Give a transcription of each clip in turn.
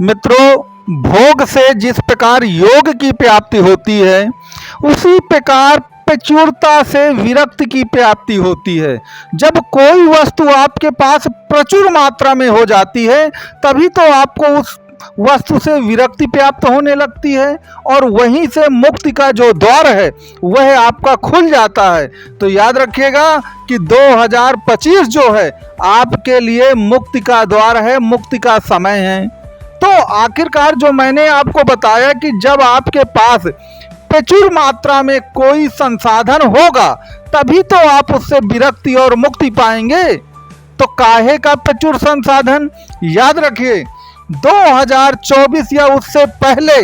मित्रों, भोग से जिस प्रकार योग की प्राप्ति होती है, उसी प्रकार प्रचुरता से विरक्ति की प्राप्ति होती है। जब कोई वस्तु आपके पास प्रचुर मात्रा में हो जाती है, तभी तो आपको उस वस्तु से विरक्ति प्राप्त होने लगती है और वहीं से मुक्ति का जो द्वार है वह आपका खुल जाता है। तो याद रखिएगा कि 2025 जो है आपके लिए मुक्ति का द्वार है, मुक्ति का समय है। तो आखिरकार जो मैंने आपको बताया कि जब आपके पास प्रचुर मात्रा में कोई संसाधन होगा, तभी तो आप उससे विरक्ति और मुक्ति पाएंगे। तो काहे का प्रचुर संसाधन? याद रखिए, 2024 या उससे पहले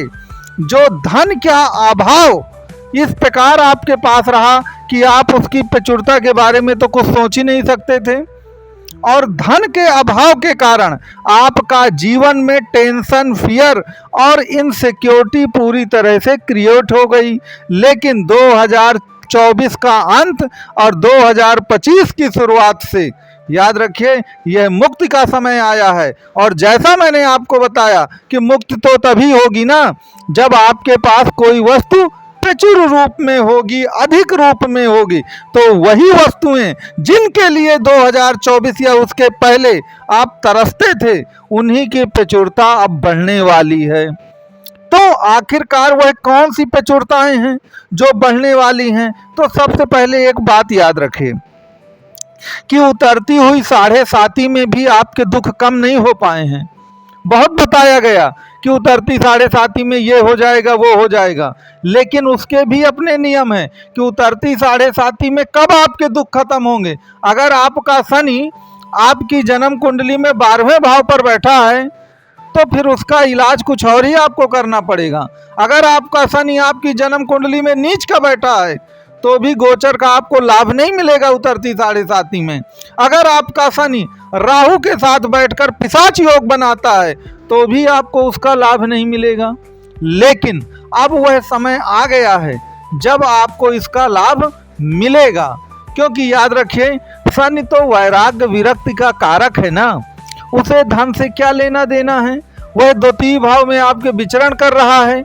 जो धन का अभाव इस प्रकार आपके पास रहा कि आप उसकी प्रचुरता के बारे में तो कुछ सोच ही नहीं सकते थे, और धन के अभाव के कारण आपका जीवन में टेंशन, फियर और इनसिक्योरिटी पूरी तरह से क्रिएट हो गई। लेकिन 2024 का अंत और 2025 की शुरुआत से याद रखिए, यह मुक्ति का समय आया है। और जैसा मैंने आपको बताया कि मुक्ति तो तभी होगी ना जब आपके पास कोई वस्तु प्रचुर रूप में होगी, अधिक रूप में होगी। तो वही वस्तुएं जिनके लिए 2024 या उसके पहले आप तरसते थे, उन्हीं की प्रचुरता अब बढ़ने वाली है। तो आखिरकार वह कौन सी प्रचुरताएं हैं जो बढ़ने वाली हैं? तो सबसे पहले एक बात याद रखें कि उतरती हुई 7.5 में भी आपके दुख कम नहीं हो पाए हैं। बहुत बताया गया कि उतरती 7.5 में ये हो जाएगा, वो हो जाएगा, लेकिन उसके भी अपने नियम हैं कि उतरती 7.5 में कब आपके दुख खत्म होंगे। अगर आपका शनि आपकी जन्म कुंडली में 12वें भाव पर बैठा है, तो फिर उसका इलाज कुछ और ही आपको करना पड़ेगा। अगर आपका शनि आपकी जन्म कुंडली में नीच का बैठा है, तो भी गोचर का आपको लाभ नहीं मिलेगा उतरती 7.5 में। अगर आपका शनि राहु के साथ बैठकर पिशाच योग बनाता है, तो भी आपको उसका लाभ नहीं मिलेगा। लेकिन अब वह समय आ गया है जब आपको इसका लाभ मिलेगा, क्योंकि याद रखिए, शनि तो वैराग्य विरक्ति का कारक है ना। उसे धन से क्या लेना देना है? वह द्वितीय भाव में आपके विचरण कर रहा है।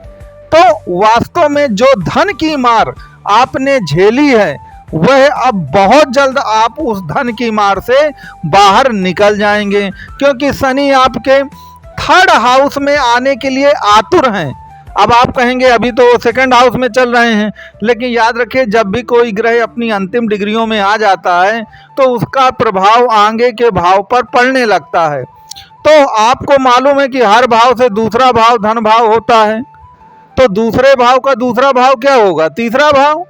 तो वास्तव में जो धन की मार आपने झेली है, वह अब बहुत जल्द आप उस धन की मार से बाहर निकल जाएंगे, क्योंकि शनि आपके 3rd हाउस में आने के लिए आतुर हैं। अब आप कहेंगे अभी तो 2nd हाउस में चल रहे हैं, लेकिन याद रखिए, जब भी कोई ग्रह अपनी अंतिम डिग्रियों में आ जाता है तो उसका प्रभाव आगे के भाव पर पड़ने लगता है। तो आपको मालूम है कि हर भाव से दूसरा भाव धन भाव होता है। तो दूसरे भाव का दूसरा भाव क्या होगा? तीसरा भाव।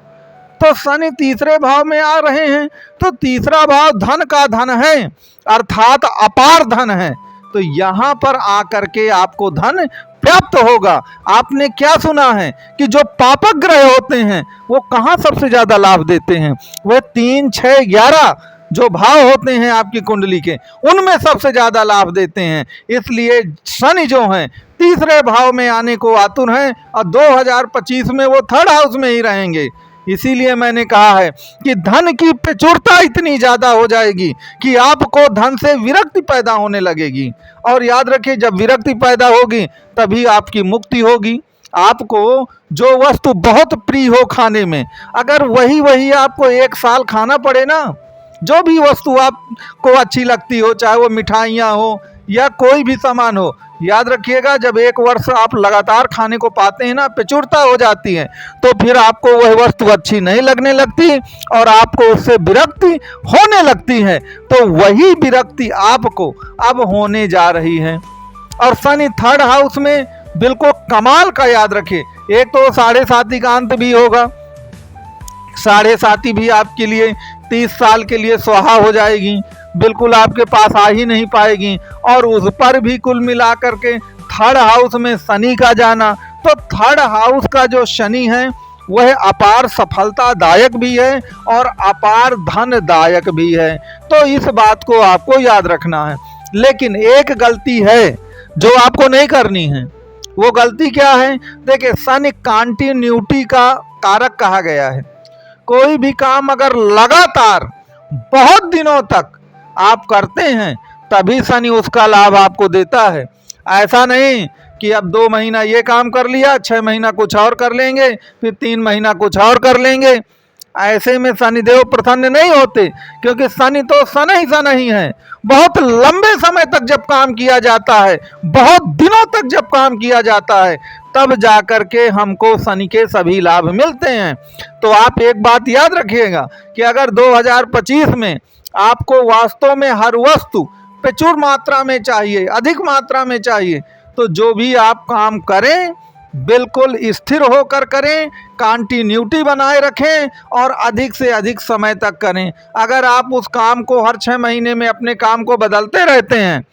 तो शनि तीसरे भाव में आ रहे हैं, तो तीसरा भाव धन का धन है, अर्थात अपार धन है। तो यहाँ पर आकर के आपको धन प्राप्त होगा। आपने क्या सुना है कि जो पापक ग्रह होते हैं वो कहाँ सबसे ज्यादा लाभ देते हैं? वह 3, 6, 11 जो भाव होते हैं आपकी कुंडली के, उनमें सबसे ज्यादा लाभ देते हैं। इसलिए शनि जो हैं तीसरे भाव में आने को आतुर हैं, और 2025 में वो 3rd हाउस में ही रहेंगे। इसीलिए मैंने कहा है कि धन की प्रचुरता इतनी ज्यादा हो जाएगी कि आपको धन से विरक्ति पैदा होने लगेगी। और याद रखिए, जब विरक्ति पैदा होगी तभी आपकी मुक्ति होगी। आपको जो वस्तु बहुत प्रिय हो खाने में, अगर वही आपको 1 साल खाना पड़े ना, जो भी वस्तु आपको अच्छी लगती हो, चाहे वो मिठाइयाँ हो या कोई भी सामान हो, याद रखिएगा, जब 1 वर्ष आप लगातार खाने को पाते हैं ना, प्रचुरता हो जाती है, तो फिर आपको वह वस्तु अच्छी नहीं लगने लगती और आपको उससे विरक्ति होने लगती है। तो वही विरक्ति आपको अब होने जा रही है। और शनि 3rd हाउस में बिल्कुल कमाल का, याद रखिए, एक तो 7.5 का अंत भी होगा। 7.5 भी आपके लिए 30 साल के लिए स्वाहा हो जाएगी, बिल्कुल आपके पास आ ही नहीं पाएगी। और उस पर भी कुल मिलाकर के 3rd हाउस में शनि का जाना, तो 3rd हाउस का जो शनि है वह अपार सफलतादायक भी है और अपार धनदायक भी है। तो इस बात को आपको याद रखना है। लेकिन एक गलती है जो आपको नहीं करनी है। वो गलती क्या है? देखिए, शनि कंटिन्यूटी का कारक कहा गया है। कोई भी काम अगर लगातार बहुत दिनों तक आप करते हैं, तभी शनि उसका लाभ आपको देता है। ऐसा नहीं कि अब 2 महीना ये काम कर लिया, 6 महीना कुछ और कर लेंगे, फिर 3 महीना कुछ और कर लेंगे। ऐसे में शनिदेव प्रसन्न नहीं होते, क्योंकि शनि तो सन ही है। बहुत लंबे समय तक जब काम किया जाता है, बहुत दिनों तक जब काम किया जाता है, तब जाकर के हमको शनि के सभी लाभ मिलते हैं। तो आप एक बात याद रखिएगा कि अगर 2025 में आपको वास्तव में हर वस्तु प्रचुर मात्रा में चाहिए, अधिक मात्रा में चाहिए, तो जो भी आप काम करें बिल्कुल स्थिर होकर करें, कंटिन्यूटी बनाए रखें और अधिक से अधिक समय तक करें। अगर आप उस काम को हर 6 महीने में अपने काम को बदलते रहते हैं,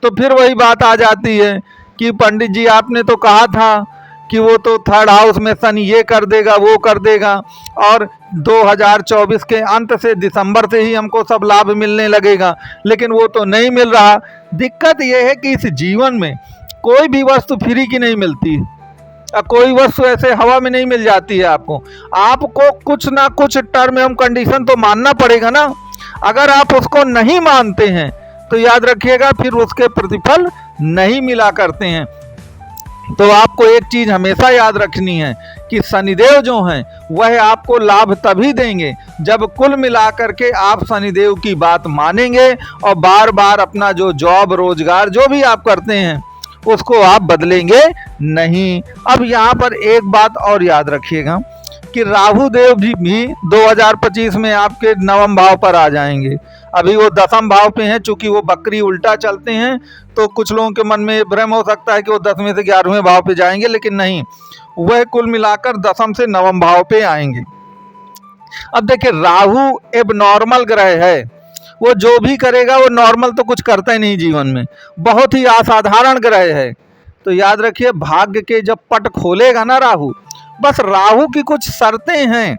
तो फिर वही बात आ जाती है कि पंडित जी आपने तो कहा था कि वो तो 3rd हाउस में शनि ये कर देगा, वो कर देगा, और 2024 के अंत से दिसंबर से ही हमको सब लाभ मिलने लगेगा, लेकिन वो तो नहीं मिल रहा। दिक्कत ये है कि इस जीवन में कोई भी वस्तु फ्री की नहीं मिलती, कोई वस्तु ऐसे हवा में नहीं मिल जाती है। आपको कुछ ना कुछ टर्म एवं कंडीशन तो मानना पड़ेगा ना। अगर आप उसको नहीं मानते हैं तो याद रखिएगा फिर उसके प्रतिफल नहीं मिला करते हैं। तो आपको एक चीज हमेशा याद रखनी है कि शनिदेव जो हैं वह आपको लाभ तभी देंगे जब कुल मिलाकर के आप शनिदेव की बात मानेंगे और बार बार अपना जो जॉब रोजगार जो भी आप करते हैं उसको आप बदलेंगे नहीं। अब यहाँ पर एक बात और याद रखिएगा कि राहु देव भी 2025 में आपके 9वें भाव पर आ जाएंगे। अभी वो 10वें भाव पे हैं, चूंकि वो बकरी उल्टा चलते हैं तो कुछ लोगों के मन में भ्रम हो सकता है कि वो 10वें से 11वें भाव पे जाएंगे, लेकिन नहीं, वह कुल मिलाकर 10वें से 9वें भाव पे आएंगे। अब देखिए, राहु एब नॉर्मल ग्रह है, वो जो भी करेगा वो नॉर्मल तो कुछ करता ही नहीं जीवन में, बहुत ही असाधारण ग्रह है। तो याद रखिए, भाग्य के जब पट खोलेगा ना राहु, बस राहु की कुछ शर्तें हैं,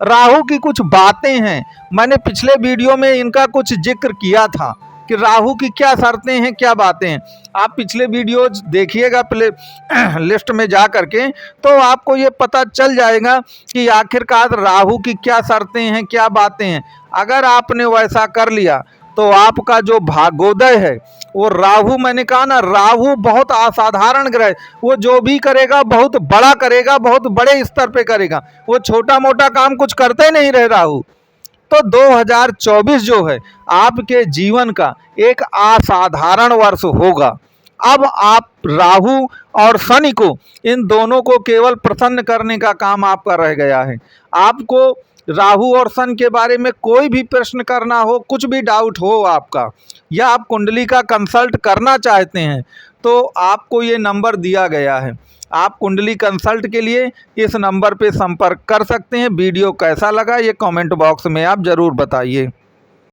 राहु की कुछ बातें हैं। मैंने पिछले वीडियो में इनका कुछ जिक्र किया था कि राहु की क्या शर्तें हैं, क्या बातें हैं। आप पिछले वीडियो देखिएगा प्ले लिस्ट में जा करके, तो आपको ये पता चल जाएगा कि आखिरकार राहु की क्या शर्तें हैं, क्या बातें हैं। अगर आपने वैसा कर लिया तो आपका जो भाग्योदय है वो राहु, मैंने कहा ना, राहु बहुत असाधारण ग्रह, वो जो भी करेगा बहुत बड़ा करेगा, बहुत बड़े स्तर पे करेगा, वो छोटा मोटा काम कुछ करते नहीं रहे राहु। तो 2024 जो है आपके जीवन का एक असाधारण वर्ष होगा। अब आप राहु और शनि को, इन दोनों को केवल प्रसन्न करने का काम आपका रह गया है। आपको राहु और शनि के बारे में कोई भी प्रश्न करना हो, कुछ भी डाउट हो आपका, या आप कुंडली का कंसल्ट करना चाहते हैं, तो आपको ये नंबर दिया गया है। आप कुंडली कंसल्ट के लिए इस नंबर पे संपर्क कर सकते हैं। वीडियो कैसा लगा ये कमेंट बॉक्स में आप ज़रूर बताइए।